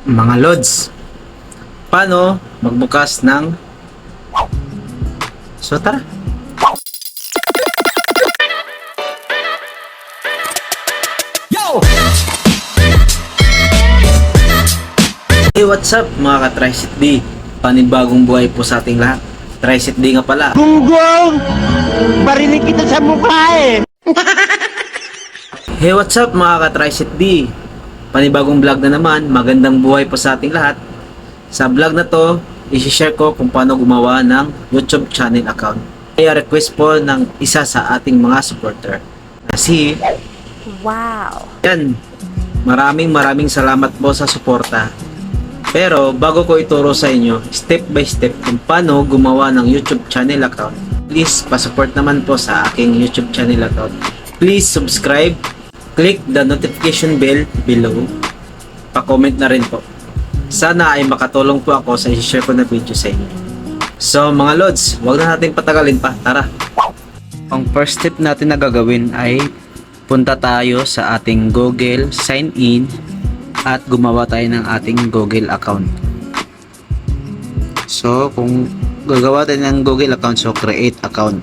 Mga Lods, paano magbukas ng so tara. Yo! Hey, what's up mga ka-Triset D? Panibagong buhay po sa ating lahat. Triset D nga pala. Gunggong! Barinig kita sa mukha eh! Hey, what's up mga ka-Triset D? Panibagong vlog na naman. Magandang buhay po sa ating lahat. Sa vlog na to, i-share ko kung paano gumawa ng YouTube channel account. Kaya request po ng isa sa ating mga supporter na si Wow! yan. Maraming salamat po sa suporta. Pero bago ko ituro sa inyo step by step kung paano gumawa ng YouTube channel account, please pa-support naman po sa aking YouTube channel account. Please subscribe, click the notification bell below, pa-comment na rin po. Sana ay makatulong po ako sa i-share ko na video sa inyo. So mga Lods, wag na natin patagalin pa, tara! Ang first step natin na gagawin ay punta tayo sa ating Google, sign in, at gumawa tayo ng ating Google account. So, kung gagawa tayo ng Google account, so create account.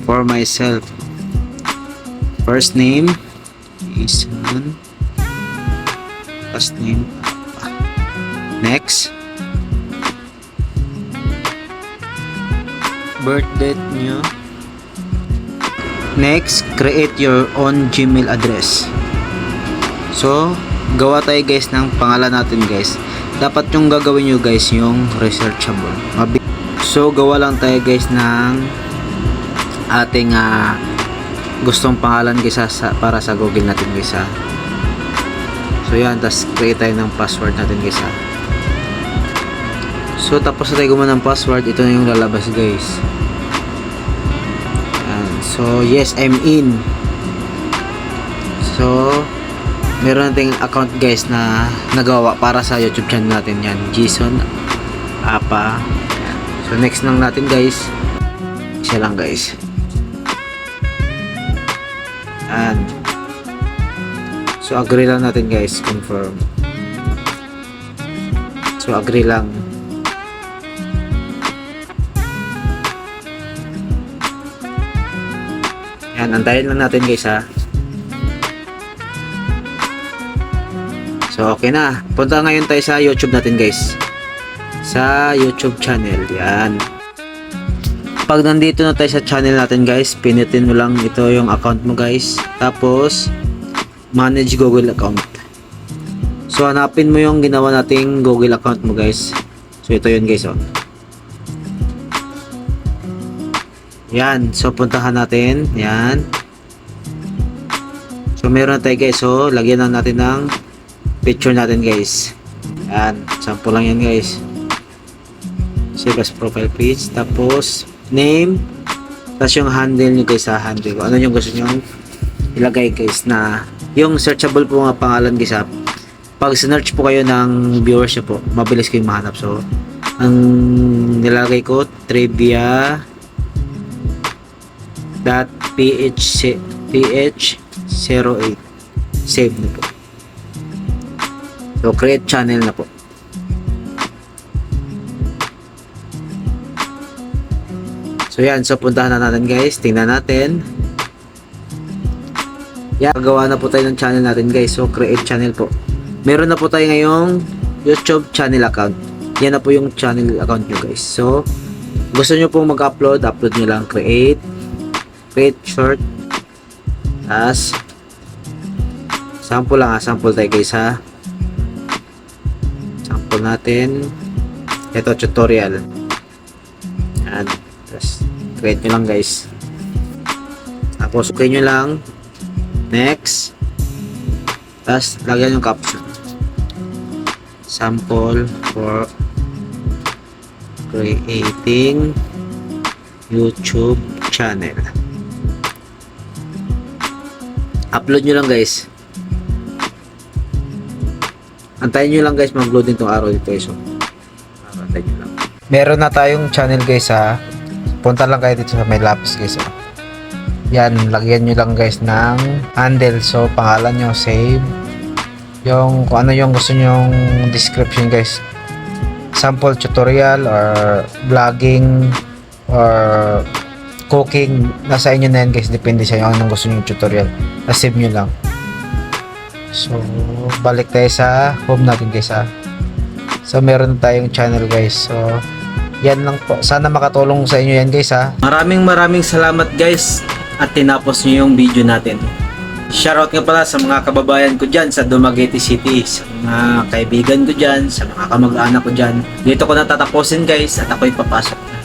For myself, first name is last name, next, birth date nyo, next, create your own Gmail address. So, gawa tayo guys ng pangalan natin guys. Dapat yung gagawin nyo guys yung researchable. So, gawa lang tayo guys ng ating gustong pangalan guys para sa Google natin guys ha. So, yan. Tapos, create tayo ng password natin guys ha. So, tapos na tayo gumawa ng password. Ito na yung lalabas guys. Yan. So, yes, I'm in. So, meron nating account guys na nagawa para sa YouTube channel natin yan. Jason Apa. Yan. So next lang natin guys. Siya lang guys. And so agree lang natin guys. Confirm. So agree lang. Yan. Antayin lang natin guys ha. So, okay na. Punta ngayon tayo sa YouTube natin guys. Sa YouTube channel. Yan. Pag nandito na tayo sa channel natin guys, pinutin mo lang ito yung account mo guys. Tapos, manage Google account. So, hanapin mo yung ginawa nating Google account mo guys. So, ito yun guys oh. Yan. So, puntahan natin. Yan. So, meron na tayo guys. So, lagyan na natin ng picture natin guys. Yan, sample lang yan guys. Save as profile page, tapos name, tapos yung handle nyo guys ha, handle ko. Ano yung gusto nyo ilagay guys na yung searchable po nga pangalan guys ha. Pag search po kayo ng viewers nyo po, mabilis kayong mahanap. So, ang nilalagay ko, trivia.ph08 save na po. So, create channel na po. So, yan. So, puntahan na natin guys. Tingnan natin. Yan. Gawa na po tayo ng channel natin guys. So, create channel po. Meron na po tayo ngayong YouTube channel account. Yan na po yung channel account nyo guys. So, gusto nyo pong mag-upload, upload nyo lang. Create short. As sample lang ha. Sample tayo guys ha. Sample natin. Ito tutorial. Yan. Tapos, create nyo lang guys. Tapos, okay nyo lang. Next. Tapos, lagyan yung caption. Sample for creating YouTube channel. Upload nyo lang guys. Antayin nyo lang guys mag-load itong araw dito guys. So, antayin nyo lang. Meron na tayong channel guys ha. Punta lang kayo dito sa may lapis guys. Yan, lagyan nyo lang guys ng handle. So, pangalan nyo, save. yung kung ano yung gusto nyong description guys, sample tutorial or vlogging or cooking, nasa inyo na yan guys, depende sa inyo anong gusto nyong tutorial, save nyo lang. So balik tayo sa home natin guys ha. So meron tayong channel guys, so yan lang po, sana makatulong sa inyo yan guys ha. Maraming salamat guys at tinapos nyo yung video natin. Shoutout nga pala sa mga kababayan ko dyan sa Dumaguete City, sa mga kaibigan ko dyan, sa mga kamag-anak ko dyan. Dito ko na tatapusin guys at ako'y papasok na.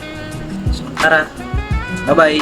So tara, bye bye!